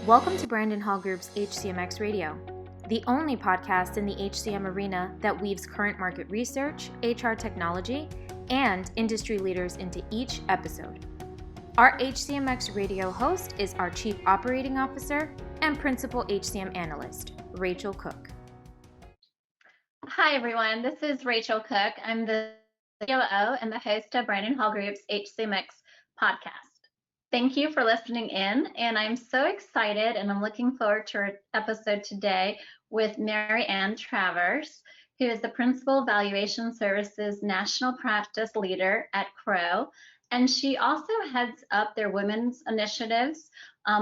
Welcome to Brandon Hall Group's HCMx Radio, the only podcast in the HCM arena that weaves current market research, HR technology, and industry leaders into each episode. Our HCMx Radio host is our Chief Operating Officer and Principal HCM Analyst, Rachel Cook. Hi, everyone. This is Rachel Cook. I'm the COO and the host of Brandon Hall Group's HCMx podcast. Thank you for listening in, and I'm so excited, and I'm looking forward to our episode today with Mary Ann Travers, who is the Principal Valuation Services National Practice Leader at Crowe, and she also heads up their women's initiatives.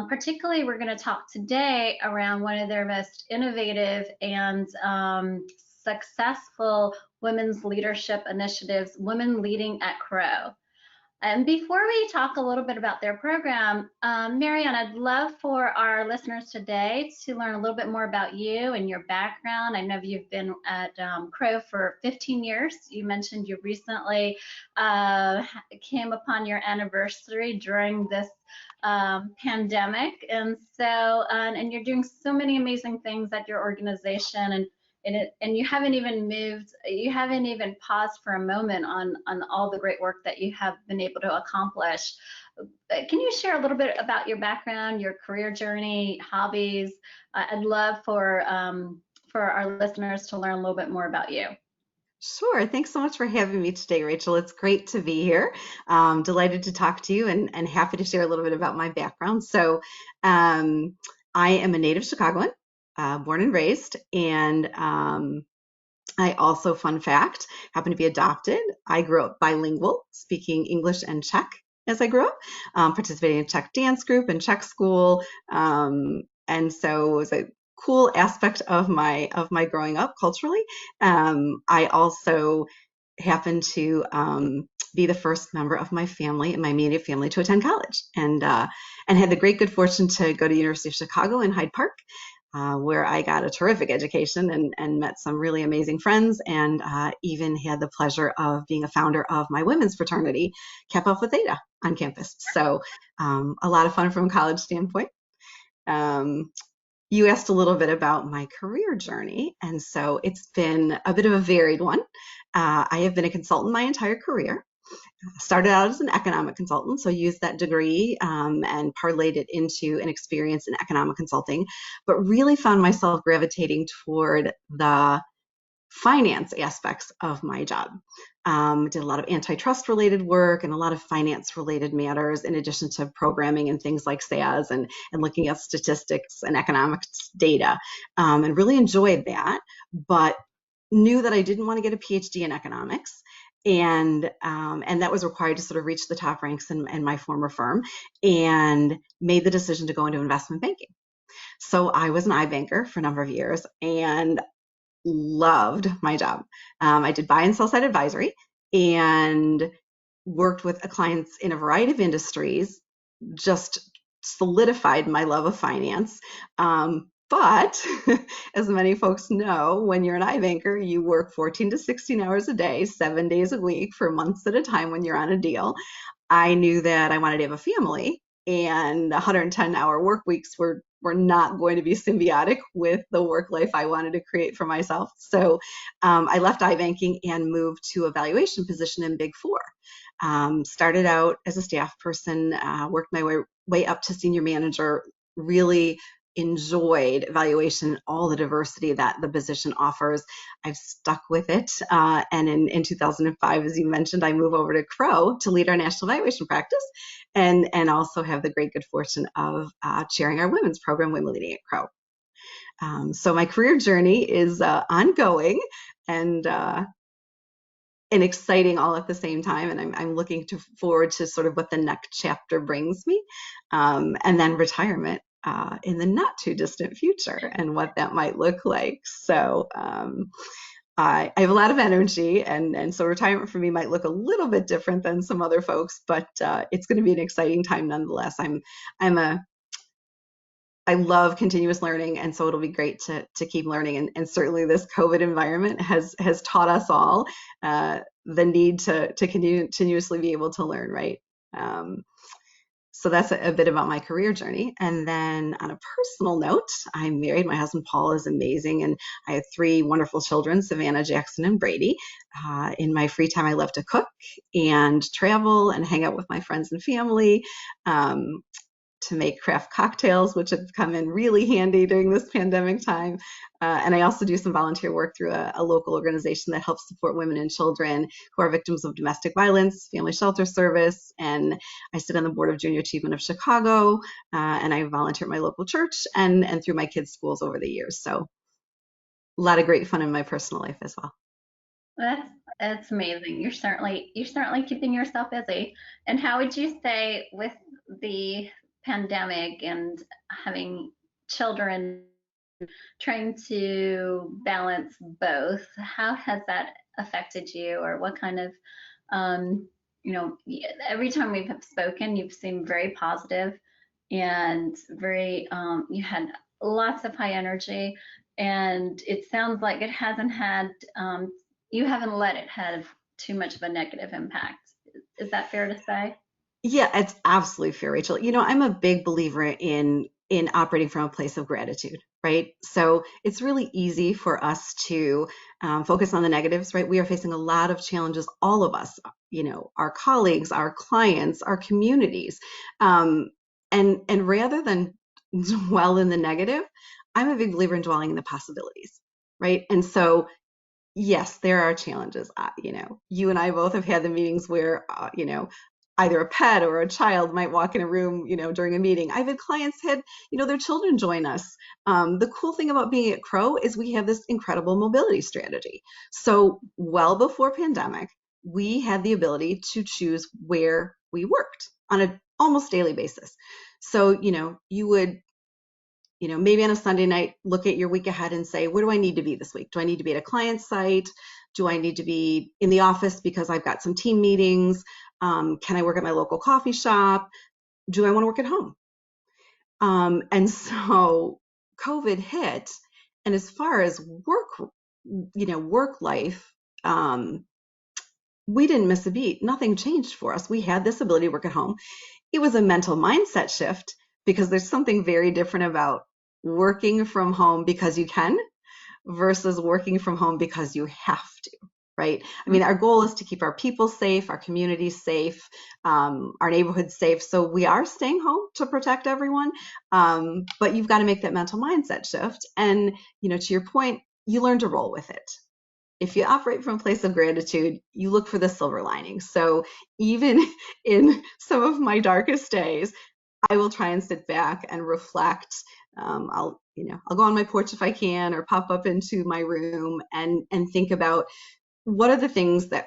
Particularly, we're going to talk today around one of their most innovative and successful women's leadership initiatives, Women Leading at Crowe. And before we talk a little bit about their program, Mary Ann, I'd love for our listeners today to learn a little bit more about you and your background. I know you've been at Crowe for 15 years. You mentioned you recently came upon your anniversary during this pandemic. And so, and you're doing so many amazing things at your organization, and you haven't even paused for a moment on all the great work that you have been able to accomplish. Can you share a little bit about your background, your career journey, hobbies? I'd love for our listeners to learn a little bit more about you. Sure. Thanks so much for having me today, Rachel. It's great to be here. Delighted to talk to you and happy to share a little bit about my background. So I am a native Chicagoan. Born and raised, and I also, fun fact, happen to be adopted. I grew up bilingual, speaking English and Czech as I grew up, participating in Czech dance group and Czech school, and so it was a cool aspect of my growing up culturally. I also happened to be the first member of my family, my immediate family, to attend college, and had the great good fortune to go to University of Chicago in Hyde Park. Where I got a terrific education and met some really amazing friends, and even had the pleasure of being a founder of my women's fraternity, Kappa Alpha Theta, on campus. So a lot of fun from a college standpoint. You asked a little bit about my career journey, and so it's been a bit of a varied one. I have been a consultant my entire career. Started out as an economic consultant, so used that degree and parlayed it into an experience in economic consulting, but really found myself gravitating toward the finance aspects of my job. Did a lot of antitrust related work and a lot of finance related matters, in addition to programming and things like SAS and looking at statistics and economics data, and really enjoyed that, but knew that I didn't want to get a PhD in economics. And that was required to sort of reach the top ranks in my former firm, and made the decision to go into investment banking. So I was an iBanker for a number of years and loved my job. I did buy and sell side advisory and worked with clients in a variety of industries, just solidified my love of finance. But as many folks know, when you're an iBanker, you work 14 to 16 hours a day, 7 days a week for months at a time when you're on a deal. I knew that I wanted to have a family, and 110-hour work weeks were not going to be symbiotic with the work life I wanted to create for myself. So I left iBanking and moved to a valuation position in Big Four. Started out as a staff person, worked my way up to senior manager, really enjoyed valuation, all the diversity that the position offers. I've stuck with it. And in 2005, as you mentioned, I moved over to Crowe to lead our national valuation practice, and also have the great good fortune of chairing our women's program, Women Leading at Crowe. So my career journey is ongoing and exciting all at the same time. And I'm looking forward to sort of what the next chapter brings me, and then retirement in the not too distant future and what that might look like. So I have a lot of energy, and so retirement for me might look a little bit different than some other folks, but it's going to be an exciting time nonetheless. I love continuous learning, and so it'll be great to keep learning. And certainly this COVID environment has taught us all the need to continuously be able to learn, right? So that's a bit about my career journey. And then on a personal note, I'm married. My husband, Paul, is amazing. And I have 3 wonderful children, Savannah, Jackson, and Brady. In my free time, I love to cook and travel and hang out with my friends and family. To make craft cocktails, which have come in really handy during this pandemic time. And I also do some volunteer work through a local organization that helps support women and children who are victims of domestic violence, Family Shelter Service. And I sit on the board of Junior Achievement of Chicago, and I volunteer at my local church and through my kids' schools over the years. So a lot of great fun in my personal life as well. That's amazing. You're certainly keeping yourself busy. And how would you say with the pandemic and having children, trying to balance both, how has that affected you, or what kind of every time we've spoken, you've seemed very positive and very you had lots of high energy, and it sounds like it hasn't had you haven't let it have too much of a negative impact. Is that fair to say? Yeah, it's absolutely fair, Rachel. I'm a big believer in operating from a place of gratitude, right? So it's really easy for us to focus on the negatives, right? We are facing a lot of challenges, all of us, our colleagues, our clients, our communities, and rather than dwell in the negative, I'm a big believer in dwelling in the possibilities, right? And so yes, there are challenges. You and I both have had the meetings where, either a pet or a child might walk in a room, during a meeting. I've had clients had, their children join us. The cool thing about being at Crowe is we have this incredible mobility strategy. So well before pandemic, we had the ability to choose where we worked on an almost daily basis. So, you would maybe on a Sunday night, look at your week ahead and say, where do I need to be this week? Do I need to be at a client site? Do I need to be in the office because I've got some team meetings? Can I work at my local coffee shop? Do I want to work at home? And so COVID hit, and as far as work life, we didn't miss a beat. Nothing changed for us. We had this ability to work at home. It was a mental mindset shift because there's something very different about working from home because you can versus working from home because you have to, right? I mean, our goal is to keep our people safe, our communities safe, our neighborhoods safe. So we are staying home to protect everyone. But you've got to make that mental mindset shift. And, to your point, you learn to roll with it. If you operate from a place of gratitude, you look for the silver lining. So even in some of my darkest days, I will try and sit back and reflect. I'll go on my porch if I can, or pop up into my room and think about what are the things that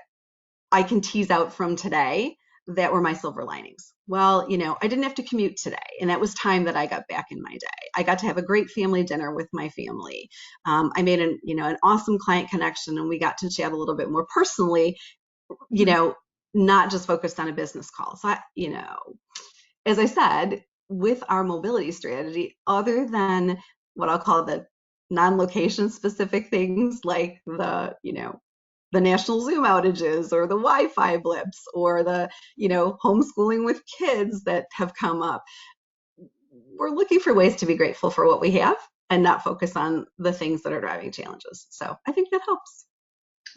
I can tease out from today that were my silver linings. Well, I didn't have to commute today, and that was time that I got back in my day. I got to have a great family dinner with my family. I made an awesome client connection, and we got to chat a little bit more personally, not just focused on a business call. So as I said, with our mobility strategy, other than what I'll call the non-location specific things like the national Zoom outages or the Wi-Fi blips or the, homeschooling with kids that have come up, we're looking for ways to be grateful for what we have and not focus on the things that are driving challenges. So I think that helps.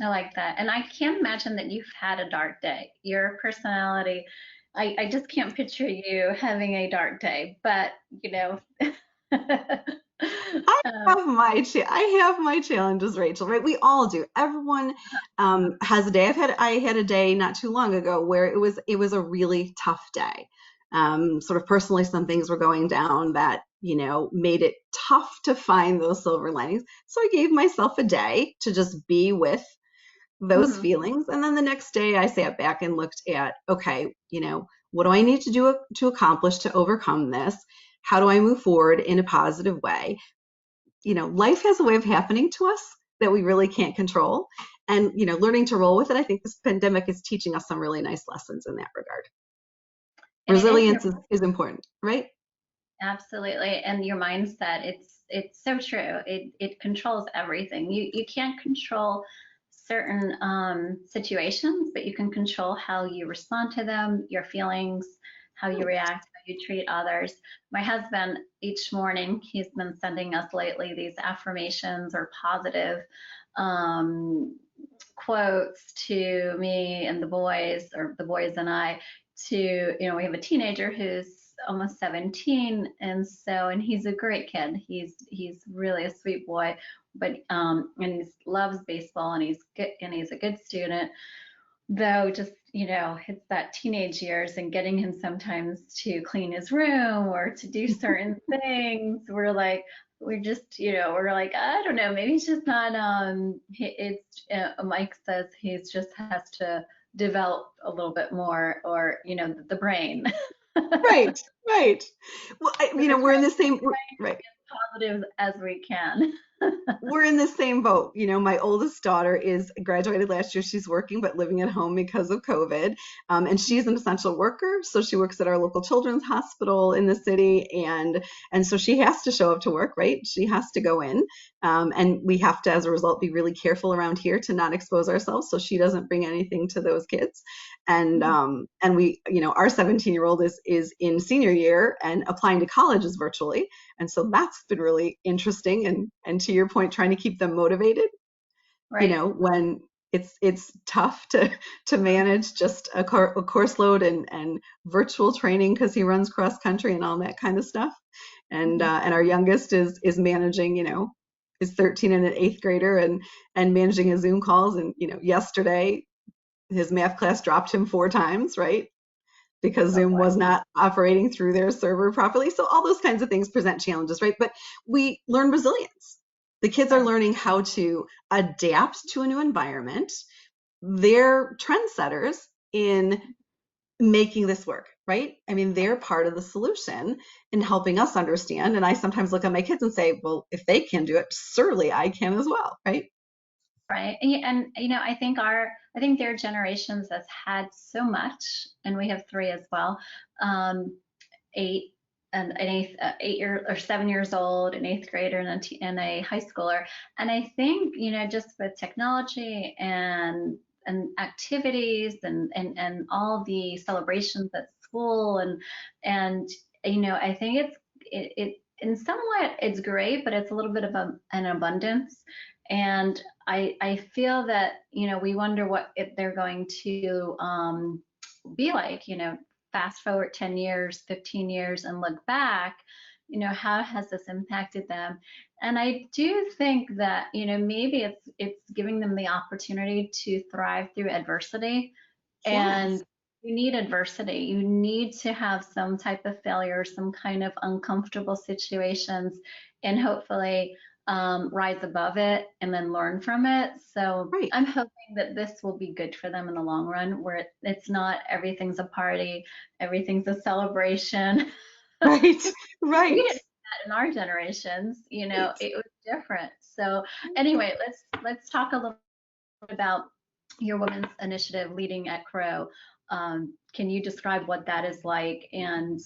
I like that. And I can't imagine that you've had a dark day. Your personality, I just can't picture you having a dark day, but I have my challenges, Rachel, right? We all do. Everyone has a day. I had a day not too long ago where it was a really tough day. Sort of personally, some things were going down that, made it tough to find those silver linings. So I gave myself a day to just be with those feelings. And then the next day I sat back and looked at, okay, what do I need to do to accomplish to overcome this? How do I move forward in a positive way? Life has a way of happening to us that we really can't control. And, learning to roll with it, I think this pandemic is teaching us some really nice lessons in that regard. And Resilience is important, right? Absolutely. And your mindset, it's so true. It controls everything. You can't control certain situations, but you can control how you respond to them, your feelings, how you react, how you treat others. My husband, each morning, he's been sending us lately these affirmations or positive quotes to me and the boys, or the boys and I, to, we have a teenager who's almost 17, and he's a great kid. He's really a sweet boy, but and he loves baseball, and he's good, and he's a good student. Though just, it's that teenage years, and getting him sometimes to clean his room or to do certain things, we're just, we're like, I don't know, maybe he's just not, Mike says he's just has to develop a little bit more, or, the brain. Right, right. Well, we're in the same, right. Positive as we can. We're in the same boat. My oldest daughter is graduated last year. She's working, but living at home because of COVID. And she's an essential worker. So she works at our local children's hospital in the city. And so she has to show up to work, right? She has to go in. And we have to, as a result, be really careful around here to not expose ourselves so she doesn't bring anything to those kids. And we, our 17-year-old is in senior year and applying to colleges virtually. And so that's been really interesting. And to your point, trying to keep them motivated, right. When it's tough to manage just a course load and virtual training, because he runs cross country and all that kind of stuff. And our youngest is managing, is 13 and an 8th grader and managing his Zoom calls. And, yesterday his math class dropped him 4 times, right? Because Zoom was not operating through their server properly. So all those kinds of things present challenges, right? But we learn resilience. The kids are learning how to adapt to a new environment. They're trendsetters in making this work, right? I mean, they're part of the solution in helping us understand. And I sometimes look at my kids and say, well, if they can do it, surely I can as well, right? Right. And I think their generations has had so much, and we have 3 as well. 8 and an 8 year or 7 years old, an 8th grader, and a high schooler. And I think, just with technology and activities and all the celebrations at school, and I think it in somewhat it's great, but it's a little bit of an abundance. And I feel that, we wonder what if they're going to be like, fast forward 10 years, 15 years and look back, how has this impacted them? And I do think that, maybe it's giving them the opportunity to thrive through adversity. Yes. And you need adversity. You need to have some type of failure, some kind of uncomfortable situations, and hopefully rise above it and then learn from it. So right. I'm hoping that this will be good for them in the long run, where it's not everything's a party, everything's a celebration. Right, right. We didn't do that in our generations, Right. It was different. So anyway, let's talk a little bit about your women's initiative leading at Crowe. Can you describe what that is like, and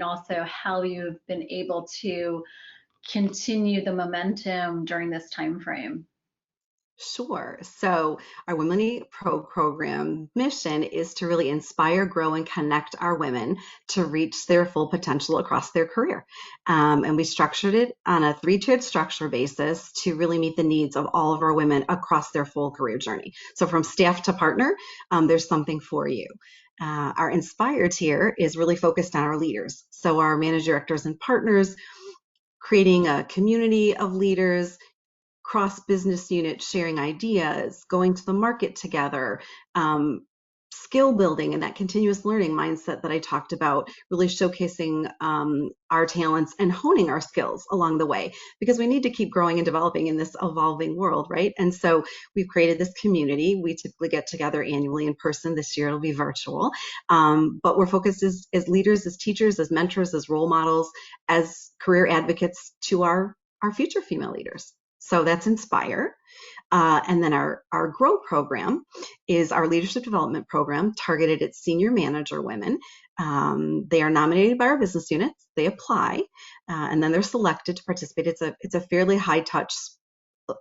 also how you've been able to continue the momentum during this time frame? Sure. So our Women Pro program mission is to really inspire, grow, and connect our women to reach their full potential across their career. And we structured it on a 3-tiered structure basis to really meet the needs of all of our women across their full career journey. So from staff to partner, there's something for you. Our Inspire tier is really focused on our leaders. So our manager, directors, and partners, creating a community of leaders, cross business units sharing ideas, going to the market together, skill building, and that continuous learning mindset that I talked about, really showcasing our talents and honing our skills along the way, because we need to keep growing and developing in this evolving world, right? And so we've created this community. We typically get together annually in person. This year it'll be virtual, but we're focused as leaders, as teachers, as mentors, as role models, as career advocates to our future female leaders. So that's Inspire. And then our Grow program is our leadership development program targeted at senior manager women. They are nominated by our business units. They apply, and then they're selected to participate. It's a fairly high touch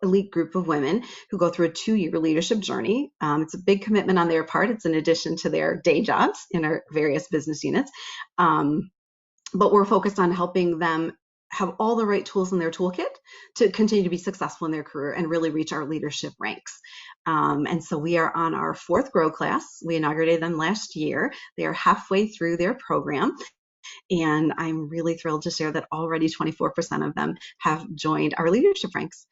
elite group of women who go through a 2-year leadership journey. It's a big commitment on their part. It's in addition to their day jobs in our various business units. but we're focused on helping them have all the right tools in their toolkit to continue to be successful in their career and really reach our leadership ranks. And so we are on our fourth Grow class. We inaugurated them last year. They are halfway through their program. And I'm really thrilled to share that already 24% of them have joined our leadership ranks.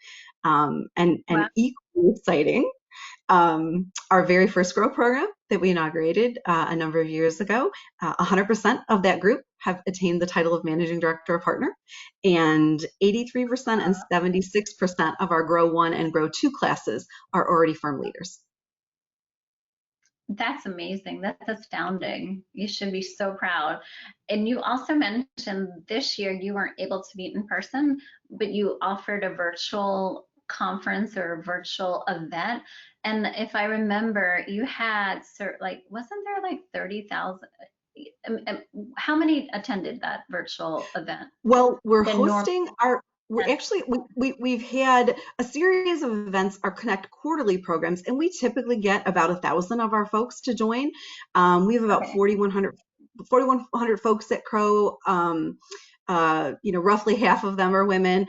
And Wow. equally exciting, our very first Grow program that we inaugurated a number of years ago, 100% of that group have attained the title of managing director or partner, and 83% and 76% of our Grow 1 and Grow 2 classes are already firm leaders. That's amazing. That's astounding. You should be so proud. And you also mentioned this year you weren't able to meet in person, but you offered a virtual conference or a virtual event. And if I remember, you had wasn't there like 30,000? How many attended that virtual event? Well, we're The normal. hosting our we're actually we've had a series of events, our Connect quarterly programs, and we typically get about 1,000 of our folks to join. We have about Okay. 4,100 folks at Crowe. Roughly half of them are women.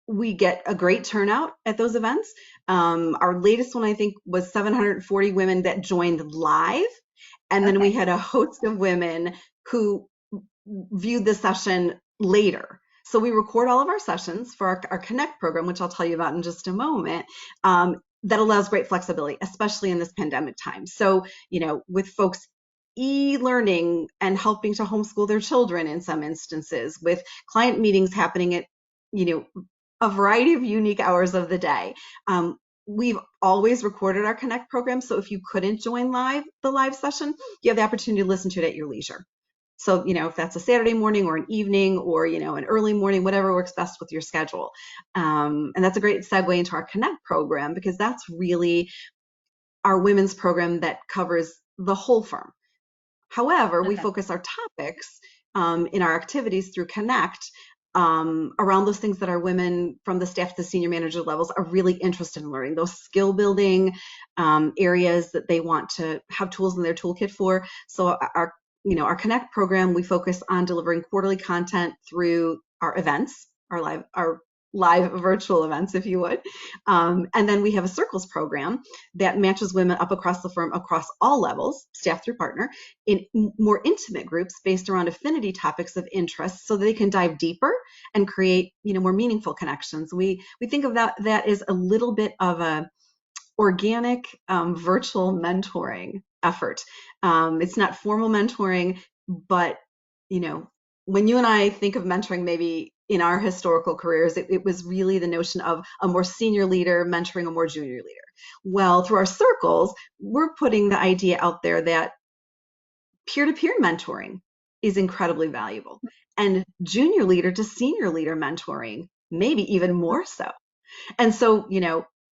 We get a great turnout at those events. Our latest one, I think, was 740 women that joined live. And then we Okay. had a host of women who viewed the session later. So we record all of our sessions for our Connect program, which I'll tell you about in just a moment. That allows great flexibility, especially in this pandemic time. So, with folks e-learning and helping to homeschool their children in some instances, with client meetings happening at, a variety of unique hours of the day. We've always recorded our Connect program, so if you couldn't join the live session, you have the opportunity to listen to it at your leisure. So, if that's a Saturday morning or an evening or, an early morning, whatever works best with your schedule. And that's a great segue into our Connect program, because that's really our women's program that covers the whole firm. However, we Okay. focus our topics in our activities through Connect around those things that our women from the staff to the senior manager levels are really interested in learning, those skill building areas that they want to have tools in their toolkit for. So our Connect program, we focus on delivering quarterly content through our events, our live virtual events, if you would. And then we have a Circles program that matches women up across the firm, across all levels, staff through partner, in more intimate groups based around affinity topics of interest, so that they can dive deeper and create, more meaningful connections. We think of that as a little bit of a organic virtual mentoring effort. It's not formal mentoring, but when you and I think of mentoring, maybe in our historical careers, it was really the notion of a more senior leader mentoring a more junior leader. Well, through our circles, we're putting the idea out there that peer-to-peer mentoring is incredibly valuable, and junior leader to senior leader mentoring, maybe even more so. And so,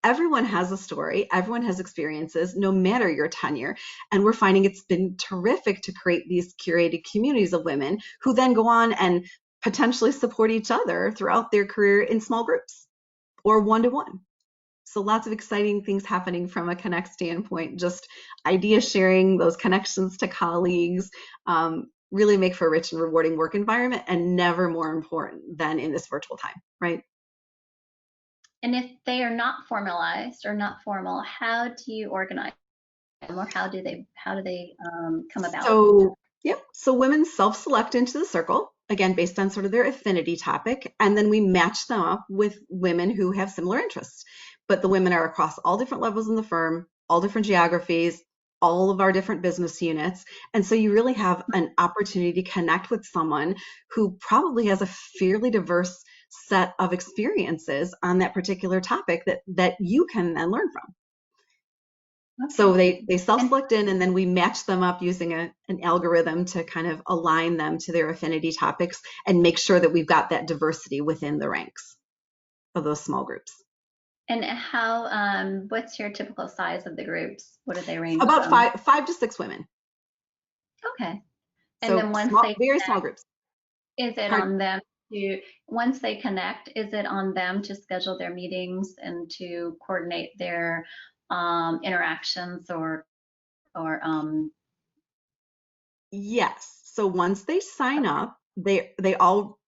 everyone has a story, everyone has experiences, no matter your tenure. And we're finding it's been terrific to create these curated communities of women who then go on and potentially support each other throughout their career in small groups or one-to-one. So lots of exciting things happening from a Connect standpoint, just idea sharing, those connections to colleagues, really make for a rich and rewarding work environment, and never more important than in this virtual time, right? And if they are not formalized or not formal, how do you organize them, or how do they come about? So women self-select into the circle, again, based on sort of their affinity topic, and then we match them up with women who have similar interests. But the women are across all different levels in the firm, all different geographies, all of our different business units. And so you really have an opportunity to connect with someone who probably has a fairly diverse set of experiences on that particular topic that you can then learn from. So Okay. they And self-select in, and then we match them up using an algorithm to kind of align them to their affinity topics and make sure that we've got that diversity within the ranks of those small groups. what's your typical size of the groups? What do they range About from? five to six women. Okay. And So then small, very small groups. is it Pardon? on them to, once they connect, is it on them to schedule their meetings and to coordinate their interactions or Yes. So once they sign Okay. up, they all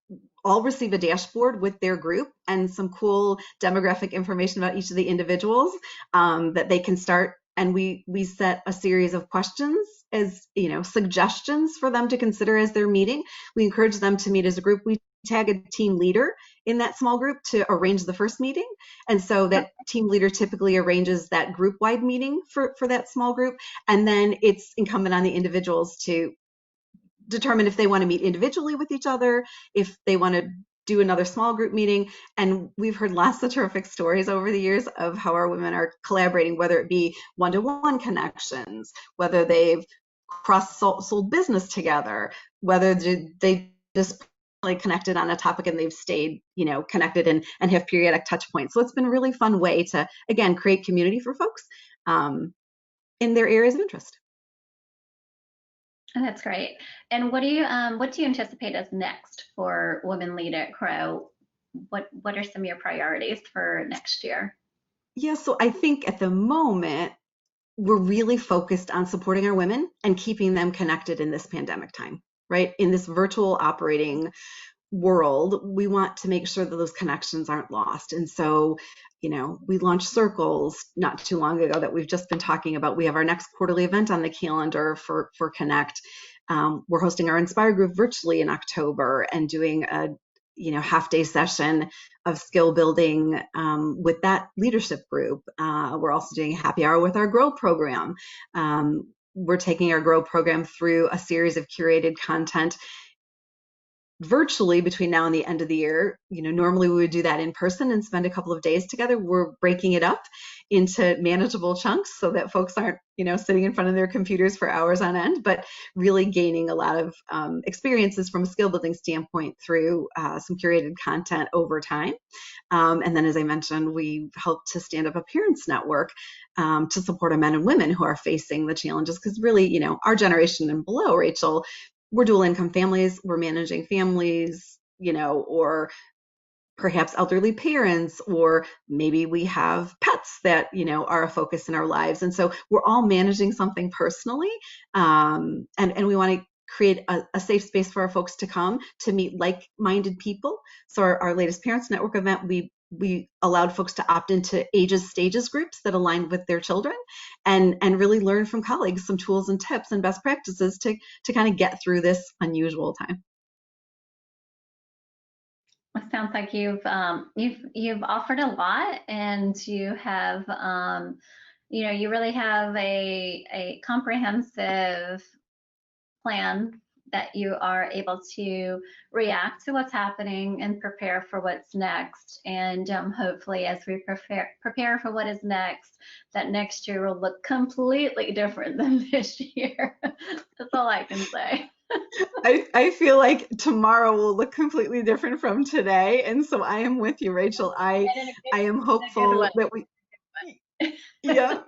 receive a dashboard with their group and some cool demographic information about each of the individuals that they can start. And we set a series of questions as suggestions for them to consider as they're meeting. We encourage them to meet as a group. We tag a team leader in that small group to arrange the first meeting. And so that team leader typically arranges that group-wide meeting for that small group. And then it's incumbent on the individuals to determine if they want to meet individually with each other, if they want to do another small group meeting. And we've heard lots of terrific stories over the years of how our women are collaborating, whether it be one-to-one connections, whether they've cross-sold business together, whether they just connected on a topic and they've stayed, connected and have periodic touch points. So it's been a really fun way to, again, create community for folks in their areas of interest. Oh, that's great. And what do you anticipate as next for Women Lead at Crowe? What are some of your priorities for next year? Yeah, so I think at the moment, we're really focused on supporting our women and keeping them connected in this pandemic time, right? In this virtual operating world, we want to make sure that those connections aren't lost. And so, we launched circles not too long ago that we've just been talking about. We have our next quarterly event on the calendar for Connect. We're hosting our Inspire group virtually in October and doing a half day session of skill building with that leadership group. We're also doing a happy hour with our Grow program. We're taking our Grow program through a series of curated content virtually between now and the end of the year. Normally we would do that in person and spend a couple of days together. We're breaking it up into manageable chunks so that folks aren't, sitting in front of their computers for hours on end, but really gaining a lot of experiences from a skill building standpoint through some curated content over time. And then, as I mentioned, we helped to stand up a parents network to support our men and women who are facing the challenges. Because really, our generation and below, Rachel, we're dual income families, we're managing families, or perhaps elderly parents, or maybe we have pets that, are a focus in our lives. And so we're all managing something personally. And we want to create a safe space for our folks to come to meet like-minded people. So our latest Parents Network event, we allowed folks to opt into stages groups that aligned with their children and really learn from colleagues some tools and tips and best practices to kind of get through this unusual time. It sounds like you've offered a lot, and you have you really have a comprehensive plan that you are able to react to what's happening and prepare for what's next. And hopefully, as we prepare for what is next, that next year will look completely different than this year. That's all I can say. I feel like tomorrow will look completely different from today. And so I am with you, Rachel. I am hopeful that yeah,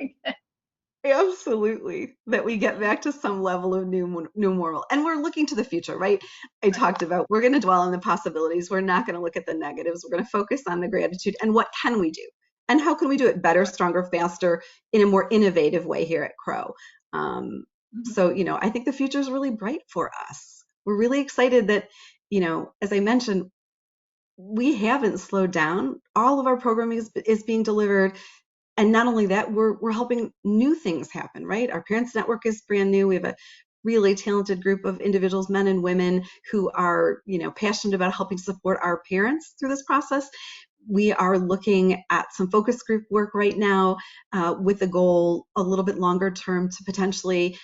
absolutely, that we get back to some level of new normal. And we're looking to the future, right? I talked about we're going to dwell on the possibilities. We're not going to look at the negatives. We're going to focus on the gratitude and what can we do? And how can we do it better, stronger, faster, in a more innovative way here at Crowe? So, I think the future is really bright for us. We're really excited that, as I mentioned, we haven't slowed down. All of our programming is being delivered. And not only that, we're helping new things happen, right? Our Parents Network is brand new. We have a really talented group of individuals, men and women, who are, passionate about helping support our parents through this process. We are looking at some focus group work right now with the goal a little bit longer term to potentially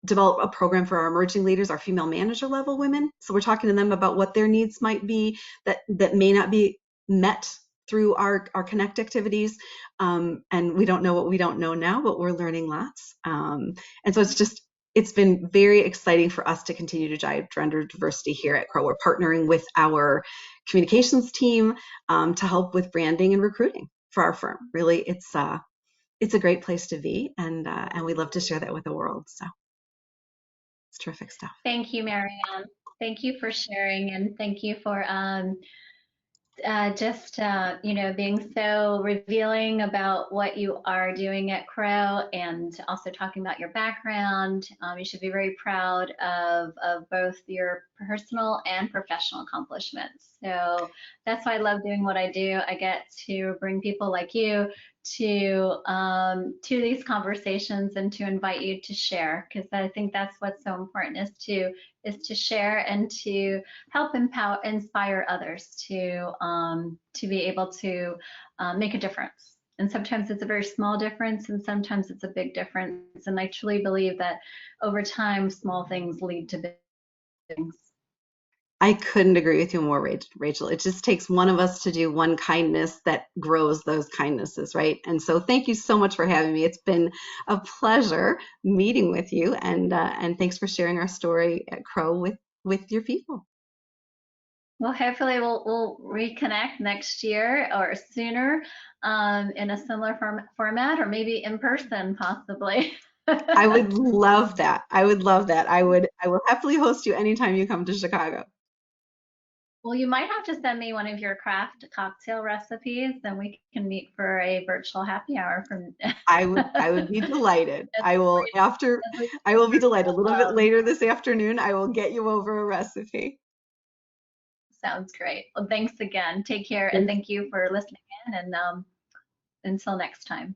develop a program for our emerging leaders, our female manager level women. So we're talking to them about what their needs might be that may not be met through our Connect activities. And we don't know what we don't know now, but we're learning lots. And so it's been very exciting for us to continue to drive gender diversity here at Crowe. We're partnering with our communications team to help with branding and recruiting for our firm. Really, it's a great place to be, and we love to share that with the world. So it's terrific stuff. Thank you, Marianne. Thank you for sharing, and thank you for being so revealing about what you are doing at Crowe and also talking about your background. You should be very proud of both your personal and professional accomplishments. So that's why I love doing what I do. I get to bring people like you to these conversations and to invite you to share, because I think that's what's so important is to share and to help inspire others to be able to make a difference. And sometimes it's a very small difference, and sometimes it's a big difference. And I truly believe that over time, small things lead to big things. I couldn't agree with you more, Rachel. It just takes one of us to do one kindness that grows those kindnesses, right? And so thank you so much for having me. It's been a pleasure meeting with you, and thanks for sharing our story at Crowe with your people. Well, hopefully we'll reconnect next year or sooner in a similar format, or maybe in person, possibly. I would love that. I would love that. I will happily host you anytime you come to Chicago. Well, you might have to send me one of your craft cocktail recipes, and we can meet for a virtual happy hour from. I would be delighted. As I will after we I will be delighted. A virtual, little bit later this afternoon, I will get you over a recipe. sounds great. Well, thanks again. Take care, and Thanks. thank you for listening in. And until next time.